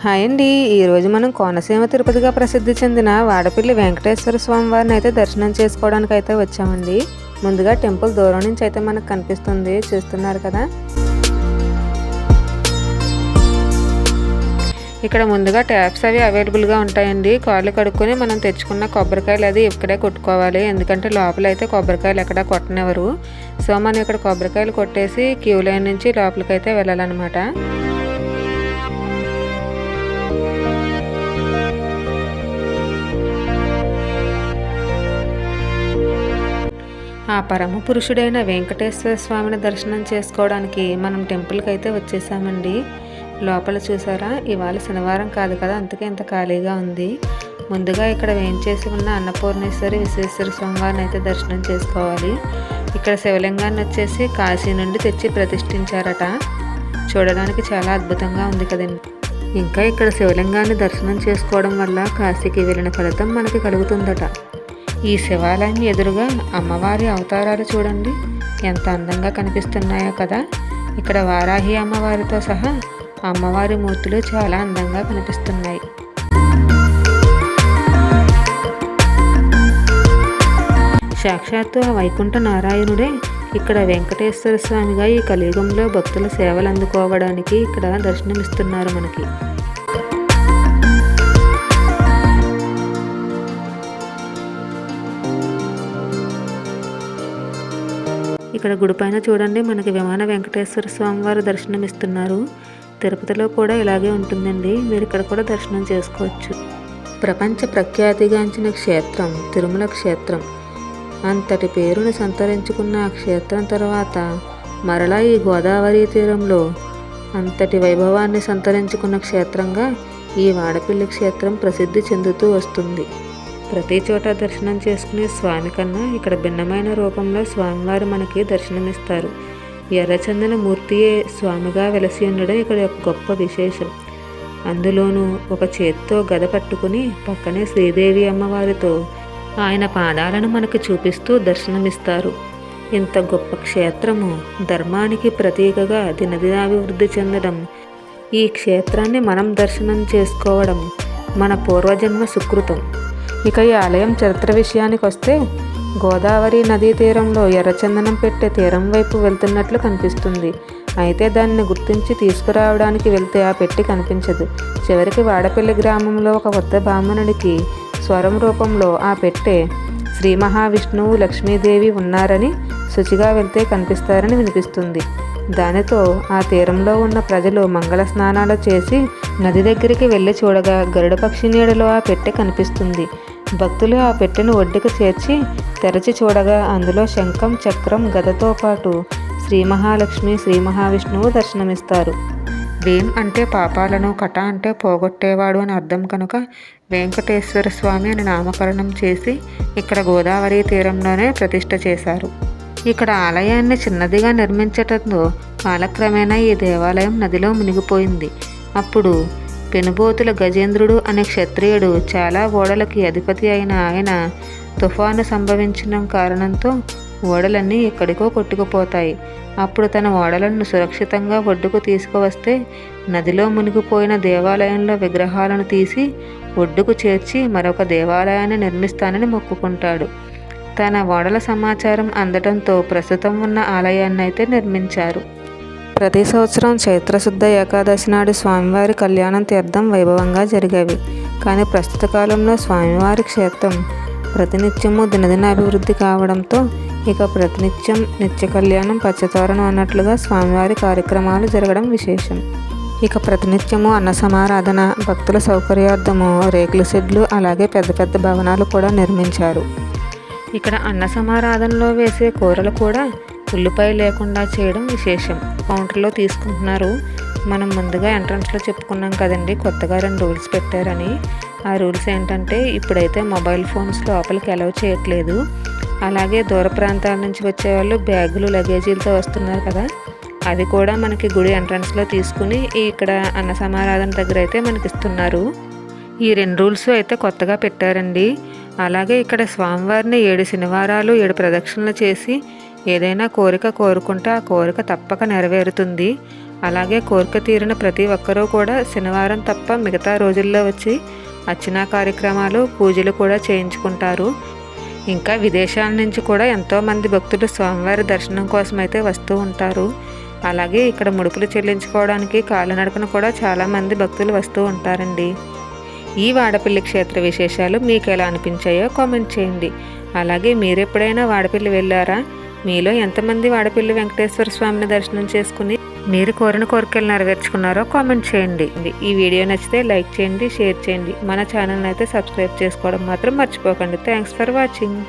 Hi అండి. ఈరోజు మనం కోనసీమ తిరుపతిగా ప్రసిద్ధి చెందిన వాడపల్లి వెంకటేశ్వర స్వామి వారిని అయితే దర్శనం చేసుకోవడానికి అయితే వచ్చామండి. ముందుగా టెంపుల్ దూరం నుంచి అయితే మనకు కనిపిస్తుంది, చూస్తున్నారు కదా. ఇక్కడ ముందుగా ట్యాప్స్ అవి అవైలబుల్గా ఉంటాయండి. కాళ్ళు కడుక్కొని మనం తెచ్చుకున్న కొబ్బరికాయలు అది ఇక్కడే కొట్టుకోవాలి, ఎందుకంటే లోపల అయితే కొబ్బరికాయలు ఎక్కడా కొట్టనివ్వరు. సో మనం ఇక్కడ కొబ్బరికాయలు కొట్టేసి క్యూ లైన్ నుంచి లోపలికైతే వెళ్ళాలన్నమాట. ఆ పరమ పురుషుడైన వెంకటేశ్వర స్వామిని దర్శనం చేసుకోవడానికి మనం టెంపుల్కి అయితే వచ్చేసామండి. లోపల చూసారా, ఇవాళ శనివారం కాదు కదా, అందుకే ఇంత ఖాళీగా ఉంది. ముందుగా ఇక్కడ వేంచేసి ఉన్న అన్నపూర్ణేశ్వరి విశ్వేశ్వర స్వామివారిని అయితే దర్శనం చేసుకోవాలి. ఇక్కడ శివలింగాన్ని వచ్చేసి కాశీ నుండి తెచ్చి ప్రతిష్ఠించారట. చూడడానికి చాలా అద్భుతంగా ఉంది కదండి. ఇంకా ఇక్కడ శివలింగాన్ని దర్శనం చేసుకోవడం వల్ల కాశీకి వెళ్ళిన ఫలితం మనకి కలుగుతుందట. ఈ శివాలయం ఎదురుగా అమ్మవారి అవతారాలు చూడండి, ఎంత అందంగా కనిపిస్తున్నాయో కదా. ఇక్కడ వారాహి అమ్మవారితో సహా అమ్మవారి మూర్తులు చాలా అందంగా కనిపిస్తున్నాయి. సాక్షాత్తు ఆ వైకుంఠ నారాయణుడే ఇక్కడ వెంకటేశ్వర స్వామిగా ఈ కలియుగంలో భక్తుల సేవలు అందుకోవడానికి ఇక్కడ దర్శనమిస్తున్నారు మనకి. ఇక్కడ గుడి పైన చూడండి, మనకి విమాన వెంకటేశ్వర స్వామి వారు దర్శనం ఇస్తున్నారు. తిరుపతిలో కూడా ఇలాగే ఉంటుందండి, మీరు ఇక్కడ కూడా దర్శనం చేసుకోవచ్చు. ప్రపంచ ప్రఖ్యాతిగాంచిన క్షేత్రం తిరుమల క్షేత్రం. అంతటి పేరును సంతరించుకున్న ఆ క్షేత్రం తర్వాత మరలా ఈ గోదావరి తీరంలో అంతటి వైభవాన్ని సంతరించుకున్న క్షేత్రంగా ఈ వాడపల్లి క్షేత్రం ప్రసిద్ధి చెందుతూ వస్తుంది. ప్రతి చోట దర్శనం చేసుకునే స్వామి కన్నా ఇక్కడ భిన్నమైన రూపంలో స్వామివారు మనకి దర్శనమిస్తారు. ఎర్రచందన మూర్తియే స్వామిగా వెలసి ఉండడం ఇక్కడ ఒక గొప్ప విశేషం. అందులోనూ ఒక చేత్తో గద పట్టుకుని పక్కనే శ్రీదేవి అమ్మవారితో ఆయన పాదాలను మనకు చూపిస్తూ దర్శనమిస్తారు. ఇంత గొప్ప క్షేత్రము ధర్మానికి ప్రతీకగా దినదినాభివృద్ధి చెందడం, ఈ క్షేత్రాన్ని మనం దర్శనం చేసుకోవడం మన పూర్వజన్మ సుకృతం. ఇక ఈ ఆలయం చరిత్ర విషయానికి వస్తే, గోదావరి నదీ తీరంలో ఎర్రచందనం పెట్టే తీరం వైపు వెళ్తున్నట్లు కనిపిస్తుంది. అయితే దాన్ని గుర్తించి తీసుకురావడానికి వెళ్తే ఆ పెట్టి కనిపించదు. చివరికి వాడపల్లి గ్రామంలో ఒక కొత్త బ్రాహ్మణుడికి స్వరం రూపంలో ఆ పెట్టె శ్రీ మహావిష్ణువు లక్ష్మీదేవి ఉన్నారని, శుచిగా వెళ్తే కనిపిస్తారని వినిపిస్తుంది. దానితో ఆ తీరంలో ఉన్న ప్రజలు మంగళ స్నానాలు చేసి నది దగ్గరికి వెళ్ళి చూడగా గరుడ పక్షి నీడలో ఆ పెట్టె కనిపిస్తుంది. భక్తులు ఆ పెట్టెను ఒడ్డుకు చేర్చి తెరచి చూడగా అందులో శంఖం, చక్రం, గదతో పాటు శ్రీ మహాలక్ష్మి, శ్రీ మహావిష్ణువు దర్శనమిస్తారు. వేం అంటే పాపాలను, కట అంటే పోగొట్టేవాడు అని అర్థం కనుక వెంకటేశ్వర స్వామి అని నామకరణం చేసి ఇక్కడ గోదావరి తీరంలోనే ప్రతిష్ఠ చేశారు. ఇక్కడ ఆలయాన్ని చిన్నదిగా నిర్మించటంతో కాలక్రమేణా ఈ దేవాలయం నదిలో మునిగిపోయింది. అప్పుడు పెనుబోతుల గజేంద్రుడు అనే క్షత్రియుడు చాలా ఓడలకి అధిపతి అయిన ఆయన తుఫాను సంభవించిన కారణంతో ఓడలన్నీ ఎక్కడికో కొట్టుకుపోతాయి. అప్పుడు తన ఓడలను సురక్షితంగా ఒడ్డుకు తీసుకువస్తే నదిలో మునిగిపోయిన దేవాలయంలో విగ్రహాలను తీసి ఒడ్డుకు చేర్చి మరొక దేవాలయాన్ని నిర్మిస్తానని మొక్కుకుంటాడు. తన ఓడల సమాచారం అందడంతో ప్రస్తుతం ఉన్న ఆలయాన్ని అయితే నిర్మించారు. ప్రతి సంవత్సరం చైత్రశుద్ధ ఏకాదశి నాడు స్వామివారి కళ్యాణం తీర్థం వైభవంగా జరిగేవి. కానీ ప్రస్తుత కాలంలో స్వామివారి క్షేత్రం ప్రతినిత్యము దినదిన అభివృద్ధి కావడంతో ఇక ప్రతినిత్యం నిత్య కళ్యాణం, పచ్చతోరణం అన్నట్లుగా స్వామివారి కార్యక్రమాలు జరగడం విశేషం. ఇక ప్రతినిత్యము అన్న సమారాధన, భక్తుల సౌకర్యార్థము రేకుల షెడ్లు, అలాగే పెద్ద పెద్ద భవనాలు కూడా నిర్మించారు. ఇక్కడ అన్న సమారాధనలో వేసే కూరలు కూడా ఉల్లిపాయ లేకుండా చేయడం విశేషం. కౌంటర్లో తీసుకుంటున్నారు. మనం ముందుగా ఎంట్రన్స్లో చెప్పుకున్నాం కదండి, కొత్తగా 2 రూల్స్ పెట్టారని. ఆ రూల్స్ ఏంటంటే, ఇప్పుడైతే మొబైల్ ఫోన్స్ లోపలికి అలౌ చేయట్లేదు. అలాగే దూర ప్రాంతాల నుంచి వచ్చే వాళ్ళు బ్యాగులు, లగేజీలతో వస్తున్నారు కదా, అవి కూడా మనకి గుడి ఎంట్రన్స్లో తీసుకుని ఇక్కడ అన్న సమారాధన దగ్గర అయితే మనకి ఇస్తున్నారు. ఈ 2 రూల్స్ అయితే కొత్తగా పెట్టారండి. అలాగే ఇక్కడ స్వామివారిని 7 శనివారాలు 7 ప్రదక్షిణలు చేసి ఏదైనా కోరిక కోరుకుంటే ఆ కోరిక తప్పక నెరవేరుతుంది. అలాగే కోరిక తీరిన ప్రతి ఒక్కరూ కూడా శనివారం తప్ప మిగతా రోజుల్లో వచ్చి అర్చనా కార్యక్రమాలు పూజలు కూడా చేయించుకుంటారు. ఇంకా విదేశాల నుంచి కూడా ఎంతోమంది భక్తులు స్వామివారి దర్శనం కోసం అయితే వస్తూ ఉంటారు. అలాగే ఇక్కడ ముడుపులు చెల్లించుకోవడానికి కాలినడకన కూడా చాలామంది భక్తులు వస్తూ ఉంటారండి. ఈ వాడపల్లి క్షేత్ర విశేషాలు మీకు ఎలా అనిపించాయో కామెంట్ చేయండి. అలాగే మీరు ఎప్పుడైనా వాడపల్లి వెళ్ళారా? మీలో ఎంతమంది వాడపల్లి వెంకటేశ్వర స్వామిని దర్శనం చేసుకుని మీరు కోరిన కోరికలు నెరవేర్చుకున్నారో కామెంట్ చేయండి. ఈ వీడియో నచ్చితే లైక్ చేయండి, షేర్ చేయండి. మన ఛానల్ని అయితే సబ్స్క్రైబ్ చేసుకోవడం మాత్రం మర్చిపోకండి. Thanks for watching.